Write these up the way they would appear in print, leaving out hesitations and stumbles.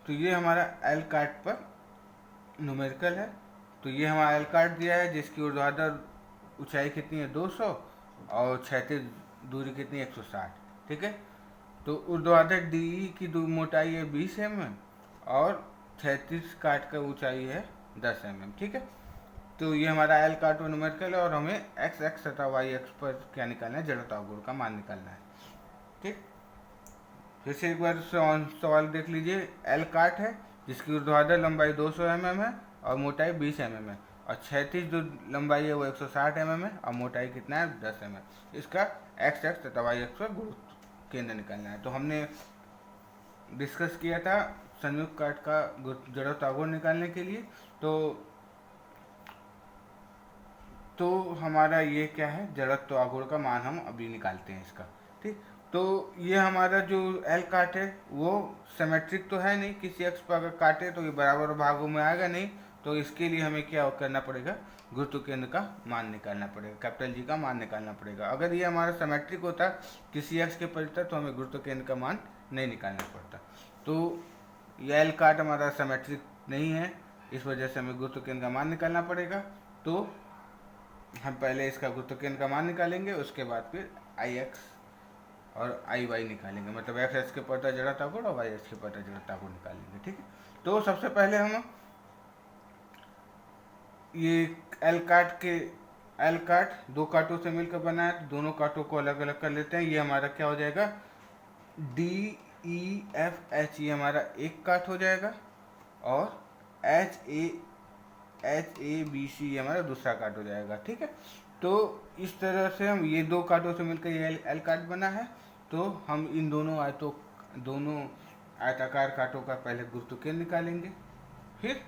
तो ये हमारा एल कार्ट पर न्यूमेरिकल है। तो ये हमारा एल कार्ट दिया है जिसकी ऊर्ध्वाधर ऊंचाई कितनी है 200 और क्षैतिज दूरी कितनी है 160। ठीक है, तो ऊर्ध्वाधर डी की मोटाई है 20 mm और क्षैतिज काट का ऊंचाई है 10 mm। ठीक है, तो ये हमारा एल कार्ट और न्यूमेरिकल है और हमें एक्स एक्स तथा वाई एक्स पर क्या निकालना है, जड़त्व गुण का मान निकालना है। ठीक, फिर से एक बार सवाल देख लीजिए। एल कार्ट है जिसकी ऊर्ध्वाधर लंबाई 200 mm है और मोटाई 20 mm है और क्षैतिज जो लंबाई है वो 160 mm है और मोटाई कितना है 10 mm। इसका एक्स एक्स तथा वाई एक्स पर गुरुत्व केंद्र निकालना है। तो हमने डिस्कस किया था संयुक्त काट का जड़त्व गुण निकालने के लिए। तो हमारा ये क्या है, जड़त्व आघूर्ण का मान हम अभी निकालते हैं इसका। ठीक, तो ये हमारा जो एल काट है वो सिमेट्रिक तो है नहीं, किसी अक्ष पर अगर काटे तो ये बराबर भागों में आएगा नहीं। तो इसके लिए हमें क्या करना पड़ेगा, गुरुत्व केंद्र का मान निकालना पड़ेगा, कैपिटल जी का मान निकालना पड़ेगा। अगर ये हमारा सिमेट्रिक होता किसी अक्ष के परितः तो हमें गुरुत्व केंद्र का मान नहीं निकालना पड़ता। तो ये एल काट हमारा सिमेट्रिक नहीं है, इस वजह से हमें गुरुत्व केंद्र का मान निकालना पड़ेगा। तो हम पहले इसका गुरुत्व केंद्र का मान निकालेंगे, उसके बाद फिर आई एक्स और आई वाई निकालेंगे, मतलब एक्स एक्स के परितः जड़त्व गुण और वाई एक्स के परितः जड़त्व गुण निकालेंगे। ठीक है, तो सबसे पहले हम ये एल काट दो कांटों से मिलकर बना है, तो दोनों कांटों को अलग अलग कर लेते हैं। ये हमारा क्या हो जाएगा, डी ई एफ एच, ये हमारा एक काट हो जाएगा और एच ए बी सी ये हमारा दूसरा काट हो जाएगा। ठीक है, तो इस तरह से हम ये दो काटों से मिलकर ये एल काट बना है। तो हम इन दोनों आयताकार काटों का पहले गुरुत्व केंद्र निकालेंगे, फिर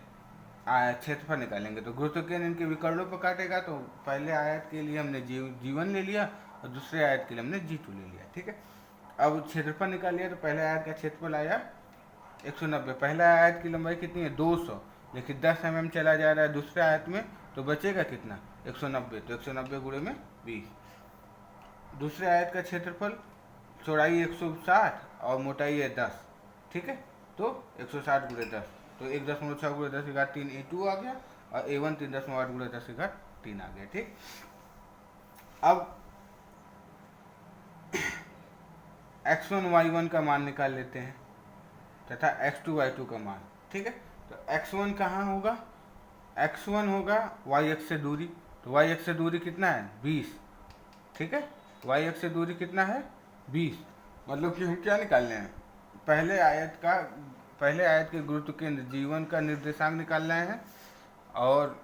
क्षेत्रफल निकालेंगे। तो गुरुत्व केंद्र इनके विकर्णों पर काटेगा, तो पहले आयत के लिए हमने G1 ले लिया और दूसरे आयत के लिए हमने G2 ले लिया। ठीक है, अब क्षेत्रफल निकाल लिया, तो पहले आयत का क्षेत्रफल आया 190। पहला आयत की लंबाई कितनी है 200, लेकिन 10 mm चला जा रहा है दूसरे आयत में, तो बचेगा कितना 190। तो 190 गुणे में 20। दूसरे आयत का क्षेत्रफल चौड़ाई 160 और मोटाई है 10। ठीक है, तो 160 गुणे 10, तो 1.6 गुणे 10 की घात 3 A2 आ गया और A1 3.8 गुणे 10 की घात 3 आ गया। ठीक, अब x1 y1 का मान निकाल लेते हैं तथा x2 y2 का मान। ठीक है, तो x1 कहाँ होगा, x1 होगा y अक्ष से दूरी। तो y अक्ष से दूरी कितना है 20। ठीक है, y अक्ष से दूरी कितना है 20, मतलब कि हम क्या निकालने हैं, पहले आयत के गुरुत्व केंद्र G1 का निर्देशांक निकालना है और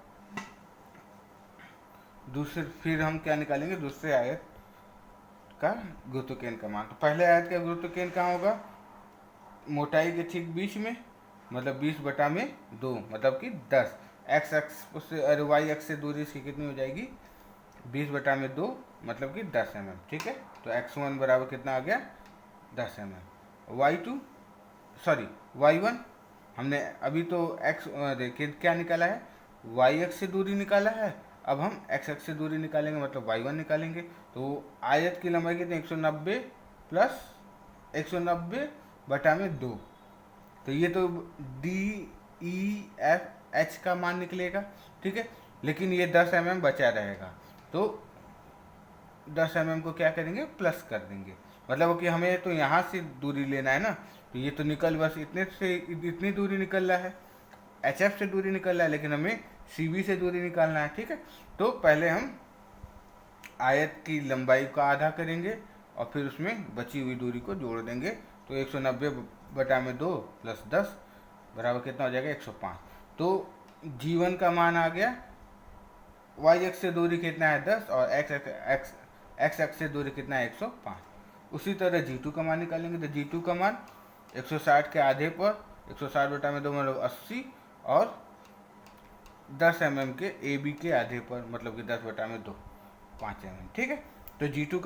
फिर हम क्या निकालेंगे, दूसरे आयत का गुरुत्व केंद्र का मान। तो पहले आयत का गुरुत्व केंद्र कहाँ होगा, मोटाई के ठीक बीच में, मतलब 20/2, मतलब कि 10। एक्स एक्स से और वाई एक्स से दूरी इसकी कितनी हो जाएगी 20/2, मतलब कि 10 mm। ठीक है, तो x1 बराबर कितना आ गया 10 mm। y1 हमने अभी तो x देखिए क्या निकाला है, y एक्स से दूरी निकाला है। अब हम x एक्स से दूरी निकालेंगे, मतलब y1 निकालेंगे। तो आयत की लंबाई कितनी 190 प्लस 190/2, तो ये तो DEFH का मान निकलेगा। ठीक है, लेकिन ये 10 mm बचा रहेगा, तो 10 mm को क्या करेंगे प्लस कर देंगे, मतलब कि हमें तो यहाँ से दूरी लेना है ना, तो ये तो बस इतनी दूरी निकल रहा है, HF से दूरी निकल रहा है, लेकिन हमें CV से दूरी निकालना है। ठीक है, तो पहले हम आयत की लंबाई का आधा करेंगे और फिर उसमें बची हुई दूरी को जोड़ देंगे। तो 190/2 प्लस 10 बराबर कितना हो जाएगा 105। तो G1 का मान आ गया, y एक्स से दूरी कितना है 10 और x एक्स से दूरी कितना है 105। उसी तरह G2 का मान निकालेंगे, तो G2 का मान 160 के आधे पर 160/2 मतलब 80 और 10 mm के AB के आधे पर, मतलब कि 10/2 5 mm। ठीक है, तो G2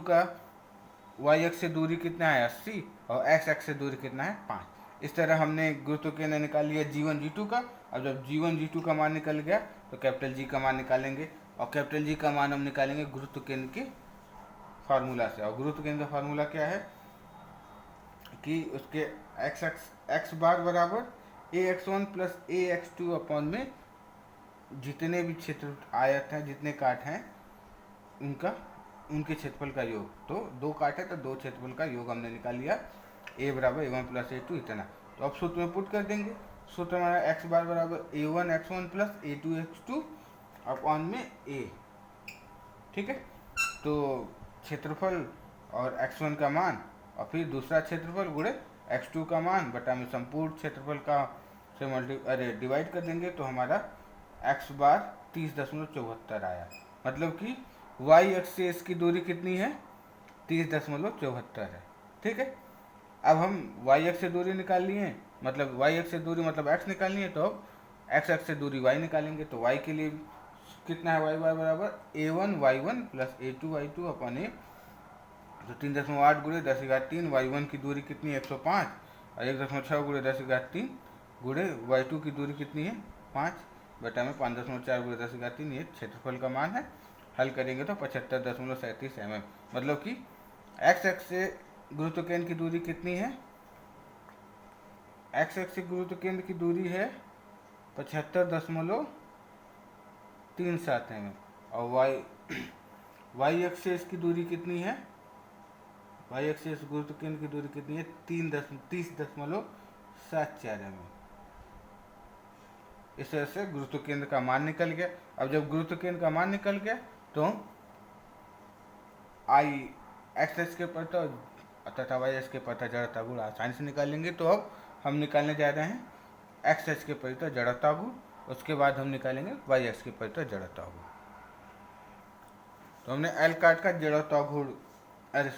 का y एक्स से दूरी कितना है 80 और x एक्स से दूरी कितना है 5। इस तरह हमने गुरुत्व केंद्र निकाल लिया G1 G2 का। अब जब G1 G2 का मान निकल गया तो कैपिटल G का मान निकालेंगे, और कैपिटल G का मान हम निकालेंगे गुरुत्व केंद्र के फार्मूला से। और गुरुत्व केंद्र का फार्मूला क्या है, कि उसके एक्स बार बराबर ए एक्स वन प्लस ए एक्स टू अपॉन में जितने भी क्षेत्र आयत हैं, जितने काट हैं, उनके क्षेत्रफल का योग। तो दो काट है तो दो क्षेत्रफल का योग हमने निकाल लिया, ए बराबर A one plus A to इतना। तो अब सूत्र में पुट कर देंगे। सूत्र हमारा एक्स बार बराबर A one X one plus A two X two upon में ए, ठीक है। तो क्षेत्रफल और x1 का मान और फिर दूसरा क्षेत्रफल गुणे x2 का मान बटा में संपूर्ण क्षेत्रफल का से डिवाइड कर देंगे तो हमारा x बार 30.74 आया। मतलब कि y अक्ष से इसकी दूरी कितनी है, 30.74 है, ठीक है। अब हम y अक्ष से दूरी निकाल लिए, मतलब y अक्ष से दूरी मतलब x निकालनी है, तो अब x अक्ष से दूरी y निकालेंगे। तो y के लिए कितना है, y बार बराबर a1 y1 plus a2 y2 upon ए। तो 3.8 गुणे 10⁻³ y1 की दूरी कितनी है 105 और 1.6 गुणे 10⁻³ गुणे y2 की दूरी कितनी है 5 बटा में 5.4 गुणे 10⁻³ ये क्षेत्रफल का मान है। हल करेंगे तो 75.37 mm। मतलब कि x अक्ष से गुरुत्व केंद्र की दूरी कितनी है, x अक्ष से गुरुत्व केंद्र की दूरी है 75.37 mm और y अक्ष से इसकी दूरी कितनी है, y अक्ष से गुरुत्व केंद्र की दूरी कितनी है 30.74 mm। इस तरह से गुरुत्व केंद्र का मान निकल गया। अब जब गुरुत्व केंद्र का मान निकल गया तो आई एक्स एच के पता तथा वाई एच के पता जड़ता गुण आसानी से निकाल लेंगे। तो अब हम निकालने जा रहे हैं एक्स एच के परिता जड़ता गुण, उसके बाद हम निकालेंगे वाई एक्स के परिता जड़ता गुण। तो हमने एल काट का जड़ता गुण एल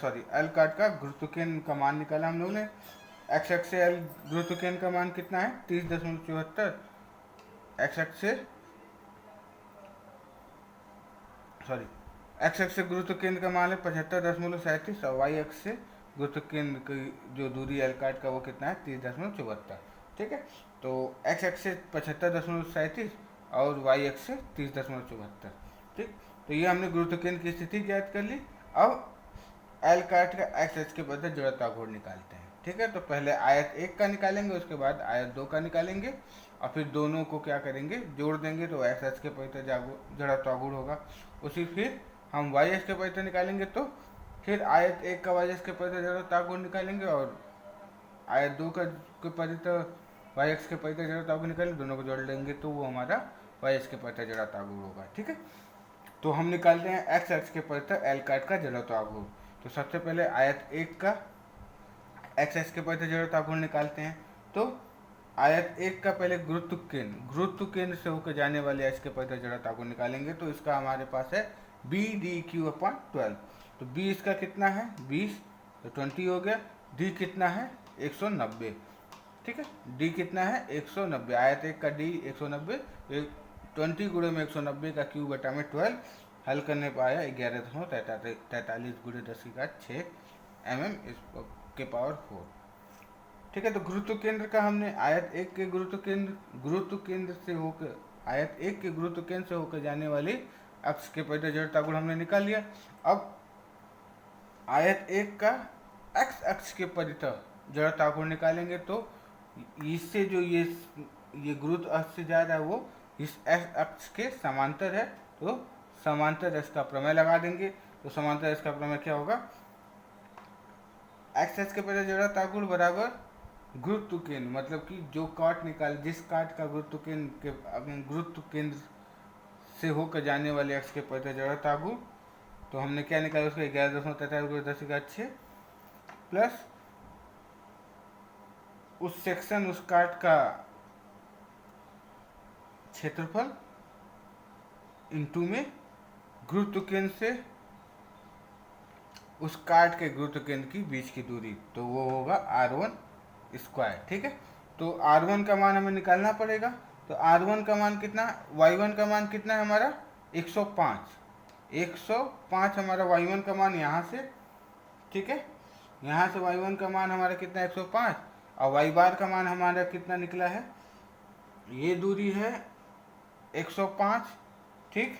काट का गुरुत्व केंद्र का मान निकाला हम लोगों ने। एक्स एक्स से एल गुरुत्व केंद्र का मान कितना है 30.74, एक्स एक्स से गुरुत्व केंद्र का मान है 75.37 और वाई एक्स से गुरुत्व केंद्र की जो दूरी एल काट का वो कितना है 30.74, ठीक है। तो एक्स एक्स से 75.37 और वाई एक्स से 30.74, ठीक। तो ये हमने गुरुत्व केंद्र की स्थिति ज्ञात कर ली। अब एल काट का एक्स एच के बदले जड़ता गुण निकालते हैं, ठीक है। तो पहले आयत 1 का निकालेंगे, उसके बाद आयत 2 का निकालेंगे और फिर दोनों को क्या करेंगे जोड़ देंगे तो एक्स एच के परिता जड़ता गुण होगा। उसी फिर हम वाई एच के परिता निकालेंगे तो फिर आयत 1 का वाई एच के परिता जड़ता गुण निकालेंगे और आयत 2 का के परिता वाई एक्स के परिता जड़ता गुण निकालेंगे, दोनों को जोड़ लेंगे तो वो हमारा वाई एच के परिता जड़ता गुण होगा, ठीक है। तो हम निकालते हैं एक्स एक्स के परिता एल काट का जड़ता गुण। तो सबसे पहले आयत 1 का एक्स एक्स के परिता जड़ता गुण निकालते हैं। तो आयत 1 का पहले गुरुत्व केंद्र से होकर जाने वाले एक्स के परिता जड़ता गुण निकालेंगे। तो इसका हमारे पास है BDQ/12। तो B इसका कितना है 20, तो 20 हो गया। D कितना है 190, ठीक है। D कितना है 190, आयत 1 का D 190, 20 गुणे में 190 का क्यूब बटा में 12 हल करने पर आया 11.43 गुणे 10⁶ mm के पावर 4, ठीक है। तो गुरुत्व केंद्र का हमने आयत 1 के गुरुत्व केंद्र से होकर आयत 1 के गुरुत्व केंद्र से होकर जाने वाली अक्ष के परिता जड़ता गुण हमने निकाल लिया। अब आयत 1 का एक्स अक्ष के परिता जड़ता गुण निकालेंगे। तो इससे जो ये गुरुत्व अक्ष से जा रहा है वो इस एक्स अक्ष के समांतर है, तो समांतर इसका प्रमेय लगा देंगे। तो समांतर इसका प्रमेय क्या होगा, एक्स एच के परिता जड़ता गुण बराबर गुरुत्व केंद्र, मतलब कि जो काट निकाल जिस काट का गुरुत्व केंद्र से होकर जाने वाले अक्ष के परिता जड़ता गुण, तो हमने क्या निकाला उसका 11.43 गुणे 10⁶ प्लस उस सेक्शन उस काट का क्षेत्रफल इंटू में गुरुत्व केंद्र से उस काट के गुरुत्व केंद्र की बीच की दूरी, तो वो होगा R1 स्क्वायर, ठीक है। तो R1 का मान हमें निकालना पड़ेगा। तो R1 का मान कितना, Y1 का मान कितना है हमारा 105 हमारा Y1 का मान यहाँ से, ठीक है। यहाँ से Y1 का मान हमारा कितना 105 और Y बार का मान हमारा कितना निकला है, ये दूरी है 105, ठीक।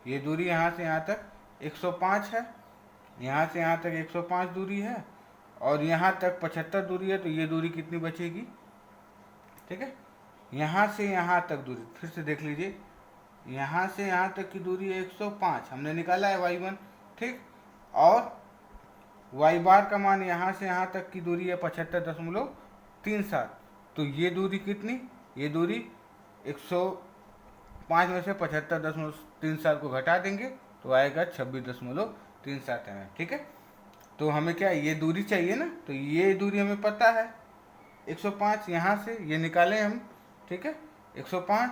ये दूरी यहाँ से यहाँ तक 105 है, यहाँ से यहाँ तक 105 दूरी है और यहाँ तक 75 दूरी है, तो ये दूरी कितनी बचेगी, ठीक है। यहाँ से यहाँ तक दूरी फिर से देख लीजिए, यहाँ से यहाँ तक की दूरी है 105, हमने निकाला है y1, ठीक। और y बार का मान यहाँ से यहाँ तक की दूरी है 75.37, तो ये दूरी कितनी, ये दूरी 105 में से 75.37 को घटा देंगे तो आएगा 26.37 mm, ठीक है। तो हमें क्या ये दूरी चाहिए ना, तो ये दूरी हमें पता है 105, यहाँ से ये निकाले हम, ठीक है 105,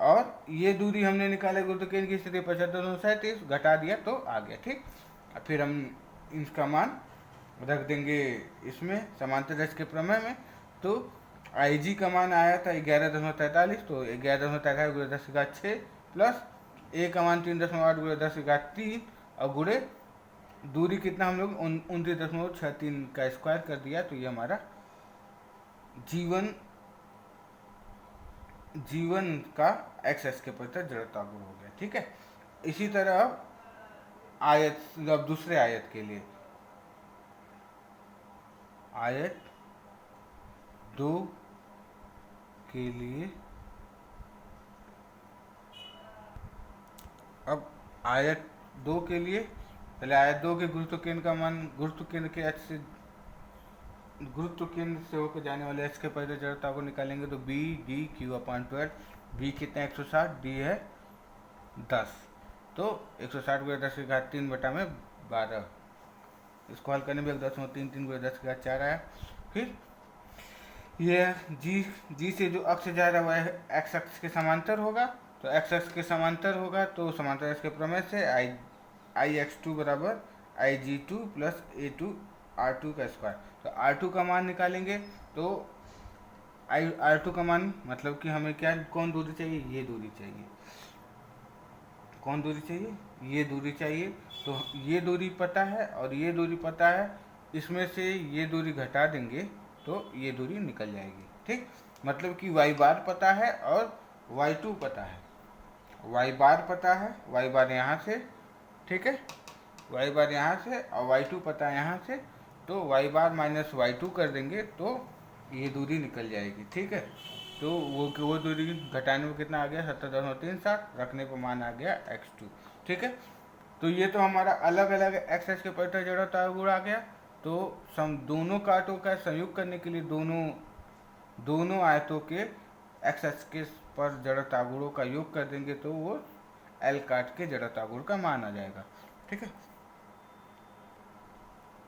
और ये दूरी हमने निकाले गुरुत्वाकर्षण की स्थिति 75.37 घटा दिया तो आ गया, ठीक। फिर हम इसका मान रख देंगे इसमें समांतर रेखा के प्रमेय में, तो IG का मान आया था 11.43, तो 11.43 गुणे 10⁻6 प्लस A का मान 3.8 गुणे 10⁻3 और गुणे दूरी कितना हम लोग 29.63 का स्क्वायर कर दिया, तो ये हमारा जीवन का एक्स के प्रति जड़ता गुण हो गया, ठीक है। इसी तरह अब आयत, अब दूसरे आयत के लिए, आयत 2 के लिए, अब आयत 2 के लिए पहले आयत 2 के गुरुत्व केंद्र का मान, गुरुत्व केंद्र के एच से, गुरुत्व केंद्र से होकर जाने वाले एच के पहले जड़ता को निकालेंगे, तो B D Q upon 12, B कितना 160, डी है 10, तो 160 गुणे 10⁻3 बटा में 12, इसको हल करने में 1.33 गुणे 10⁻4 आया। फिर ये जी से जो अक्ष जा रहा है वह एक्स अक्ष के समांतर होगा, तो एक्स अक्ष के समांतर होगा तो समांतर अक्ष के प्रमेय से आई एक्स टू बराबर I G two plus A two R two का स्क्वायर, तो आर टू का मान निकालेंगे, तो आर टू का मान मतलब कि हमें क्या, कौन दूरी चाहिए, ये दूरी चाहिए, कौन दूरी चाहिए, ये दूरी चाहिए, तो ये दूरी पता है और ये दूरी पता है, इसमें से ये दूरी घटा देंगे तो ये दूरी निकल जाएगी, ठीक। मतलब कि y बार पता है और y2 पता है, y बार पता है, y बार यहाँ से, ठीक है, y बार यहाँ से और y2 पता है यहाँ से, तो y बार माइनस y2 कर देंगे तो ये दूरी निकल जाएगी, ठीक है। तो वो दूरी घटाने में कितना आ गया 70.37, रखने पर मान आ गया x2, ठीक है। तो ये तो हमारा अलग अलग एक्स के पैटर्न जड़ता गुण आ गया, तो दोनों काटों का संयुक्त करने के लिए दोनों आयतों के एक्स के पर जड़ता गुणों का योग कर देंगे तो वो एल काट के जड़ता गुण का मान आ जाएगा, ठीक है।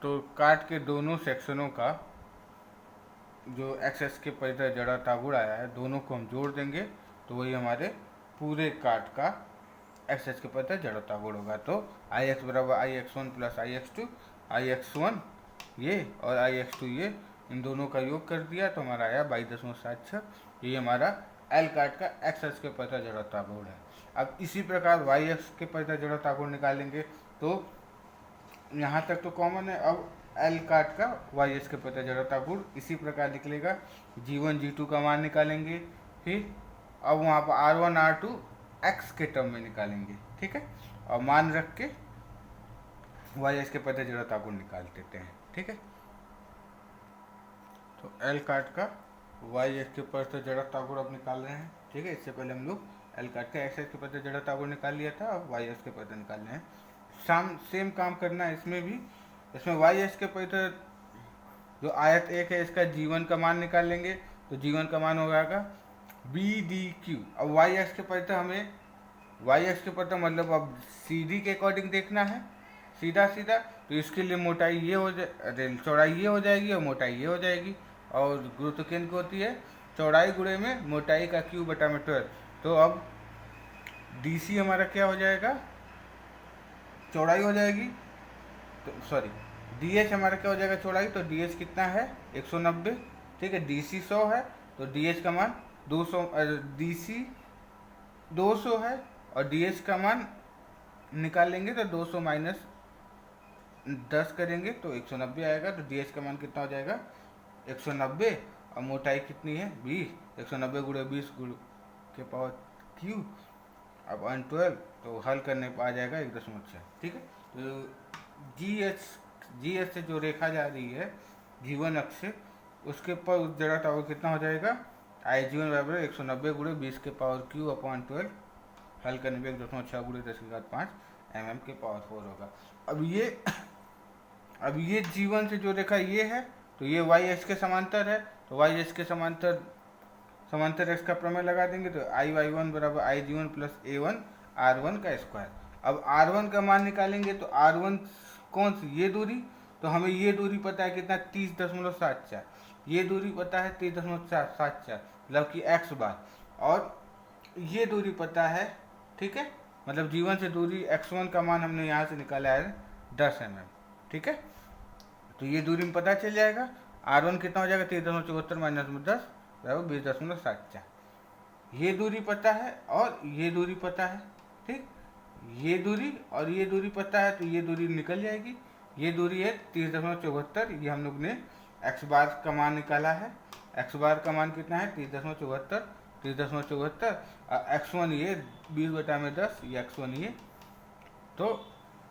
तो काट के दोनों सेक्शनों का जो एक्स के पैदल जड़ता गुण आया है दोनों को हम जोड़ देंगे तो वही हमारे पूरे काट का एक्स के पैदल जड़ता गुण होगा। तो आई एक्स बराबर आई एक्स वन प्लस आई एक्स वन ये और आई एक्स टू ये, इन दोनों का योग कर दिया तो हमारा आया 22.76, ये हमारा एल काट का एक्स के पैदल जड़ता गुण है। अब इसी प्रकार वाई एक्स के पैदल जड़ता गुण निकालेंगे, तो यहाँ तक तो कॉमन है, अब एल काट का वाई एस के पता जड़ता गुण इसी प्रकार निकलेगा, जी1 जी2 का मान निकालेंगे, फिर अब वहाँ पर R1 R2 एक्स के टर्म में निकालेंगे, ठीक है, और मान रख के वाई एस के पता जड़ता गुण निकाल देते हैं, ठीक है। तो एल काट का वाई एस के पता जड़ता गुण अब निकाल रहे हैं, ठीक है। इससे पहले हम लोग एल काट का एक्स के पता जड़ता गुण निकाल लिया था, अब वाई एस के पता निकाल रहे हैं। सेम काम करना है इसमें भी, इसमें वाई एस के पैसे जो आयत एक है इसका जीवन का मान निकाल लेंगे, तो जीवन का मान हो जाएगा बी डी क्यू। अब वाई एक्स के पैसे हमें वाई एक्स के पैसे मतलब अब सी डी के अकॉर्डिंग देखना है सीधा सीधा, तो इसके लिए मोटाई ये हो जाए, चौड़ाई ये हो जाएगी और मोटाई ये हो जाएगी, और गुरुत्व केंद्र को होती है चौड़ाई गुणे में मोटाई का क्यू बटा में 12। तो अब डी सी हमारा क्या हो जाएगा, चौड़ाई हो जाएगी, तो सॉरी डी एच हमारा क्या हो जाएगा चौड़ाई, तो डी एच कितना है 190, ठीक है, डी सी 100 है तो डी एच का मान 200, डी सी 200 है और डी एच का मान निकाल लेंगे तो 200 माइनस 10 करेंगे तो 190 आएगा, तो डी एच का मान कितना हो जाएगा 190, और मोटाई कितनी है 20, 190 गुणे 20 गुण के पावर क्यू, अब 112, तो हल करने पर आ जाएगा 1.6, ठीक है। तो जी एच जी एस से जो रेखा जा रही है जीवन अक्ष से, उसके पर उस जड़ा तावर कितना हो जाएगा, आई जीवन बराबर 190 गुणे 20 के पावर क्यू अपॉन 12, हल करने पे 1.6 गुणे 10⁵ mm के पावर 4 होगा। अब ये जीवन से जो रेखा ये है, तो ये वाई एच के समांतर है, तो वाई एच के समांतर एक्स का प्रमेय लगा देंगे, तो आई वाई वन बराबर I G one plus A one R one का स्क्वायर। अब आर वन का मान निकालेंगे, तो आर वन कौन सी, ये दूरी, तो हमें ये दूरी पता है कितना, 30.74, ये दूरी पता है 30.74, मतलब कि एक्स बार, और ये दूरी पता है, ठीक है, मतलब जीवन से दूरी x1 का मान हमने यहाँ से निकाला है 10 mm, ठीक है, तो ये दूरी में पता चल जाएगा। R1 कितना हो जाएगा, 30.74 माइनस 10 बराबर 20.74, ये दूरी पता है और ये दूरी पता है, ठीक, ये दूरी और ये दूरी पता है, तो ये दूरी निकल जाएगी, ये दूरी है 30.74, ये हम लोग ने एक्स बार का मान निकाला है, एक्स बार का मान कितना है 30.74, 30.74, x1 ये 20/10, ये x1 ये, तो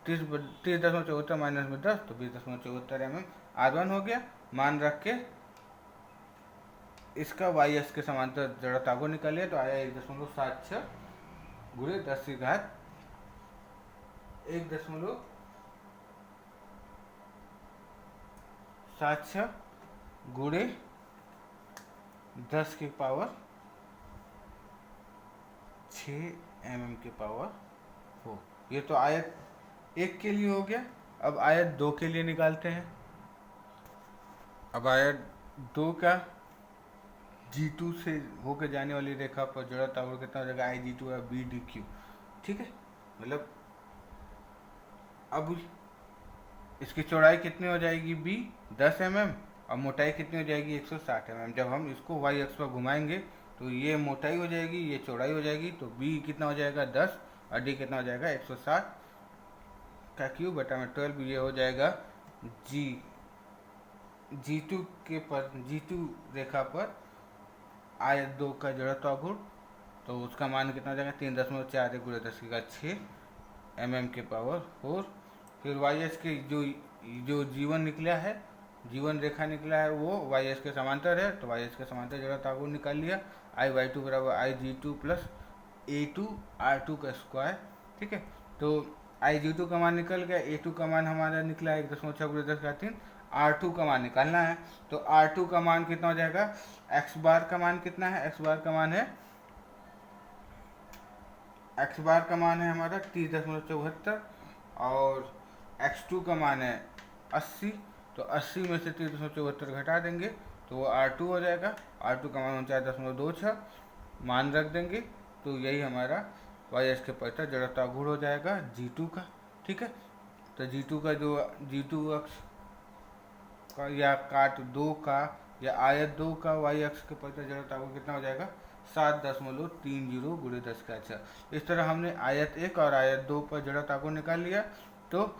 30.74 माइनस में 10, तो 20.74 mm R1 हो गया। मान रख के इसका वाई एस के समांतर जड़ा तागो निकालिए, तो आया 1.76 गुणे 10⁻1 1.76 गुणे 10 की पावर 6 mm के पावर 4। ये तो आयत 1 के लिए हो गया। अब आयत 2 के लिए निकालते हैं। अब आयत 2 का G2 से होकर जाने वाली रेखा पर जड़ा तावर कितना हो जाएगा, आई G2 या बी डी क्यू, ठीक है, मतलब अब इसकी चौड़ाई कितनी हो जाएगी, b 10 mm, और मोटाई कितनी हो जाएगी 160 mm। जब हम इसको y अक्ष पर घुमाएंगे तो ये मोटाई हो जाएगी, ये चौड़ाई हो जाएगी, तो b कितना हो जाएगा 10 और d कितना हो जाएगा 160 का क्यूब बटा में 12, ये हो जाएगा G2 के पर G2 रेखा पर आयत 2 का जड़त्व आघूर्ण, तो उसका मान कितना हो जाएगा 3.41 गुणे 10⁶ mm के पावर 4। फिर वाई एस के जो जीवन निकला है, जीवन रेखा निकला है, वो वाई एस के समांतर है, तो वाई एस के समांतर जड़त्व आघूर्ण निकाल लिया, आई वाई टू बराबर I G two plus A two R two का स्क्वायर, ठीक है, तो आई जी टू का मान निकल गया, ए टू का मान हमारा निकला है 1.6 गुणे 10⁻3, आर टू का मान निकालना है, तो आर टू का मान कितना हो जाएगा, एक्स बार का मान कितना है, एक्स बार का मान है हमारा 30.74 और x2 का मान है 80, तो 80 में से 30.74 घटा देंगे तो वो R2 हो जाएगा, R2 का मान 49.26 मान रख देंगे, तो यही हमारा वाई एस के पड़ता जड़त्व आघूर्ण हो जाएगा G2 का, ठीक है, तो G2 का जो G2 अक्ष का या काट 2 का या आयत 2 का वाई अक्ष के पड़ता जड़त्व आघूर्ण कितना हो जाएगा 7.30 गुणे 10⁻⁴। इस तरह हमने आयत 1 और आयत 2 पर जड़त्व आघूर्ण निकाल लिया। तो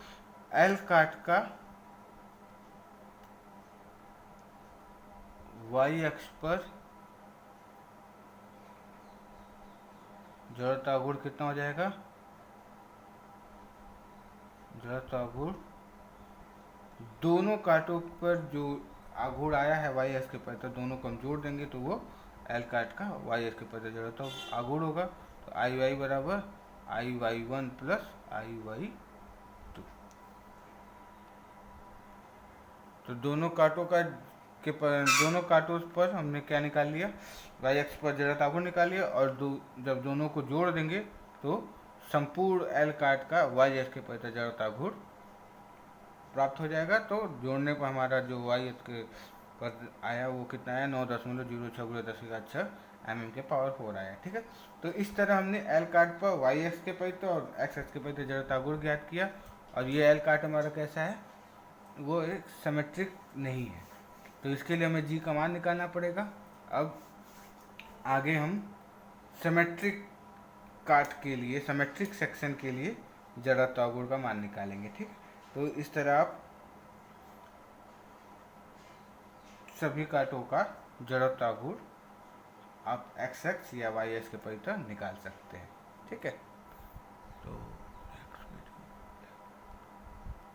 एल काट का वाई अक्ष पर जड़त्व आघूर्ण कितना हो जाएगा, जड़त्व आघूर्ण दोनों काटों पर जो आघूर्ण आया है वाई एस के पड़ता दोनों को हम जोड़ देंगे, तो वो एल काट का वाई एस के पड़ता जड़त्व आघूर्ण होगा, तो आई वाई बराबर I Y one plus I Y two. तो दोनों काटों पर हमने क्या निकाल लिया, वाई एक्स पर जड़त्व आघूर्ण निकाल लिया, और जब दोनों को जोड़ देंगे तो संपूर्ण एल काट का वाई एक्स के पड़ता जड़त्व आघूर्ण प्राप्त हो जाएगा। तो जोड़ने पर हमारा जो वाई एक्स के पर आया वो कितना आया 9.06 गुणे 10⁻⁶ mm के पावर 4 आया, ठीक है। तो इस तरह हमने एल काट पर वाई एक्स के पड़ता और एक्स एक्स के पड़ता जड़त्व आघूर्ण ज्ञात किया, और ये एल काट हमारा कैसा है, वो एक सिमेट्रिक नहीं है, तो इसके लिए हमें जी का मान निकालना पड़ेगा। अब आगे हम सिमेट्रिक काट के लिए, सिमेट्रिक सेक्शन के लिए जड़त्व आघूर्ण का मान निकालेंगे, ठीक। तो इस तरह आप सभी काटों का जड़त्व आघूर्ण आप एक्स एक्स या वाई एस के परितः निकाल सकते हैं, ठीक है।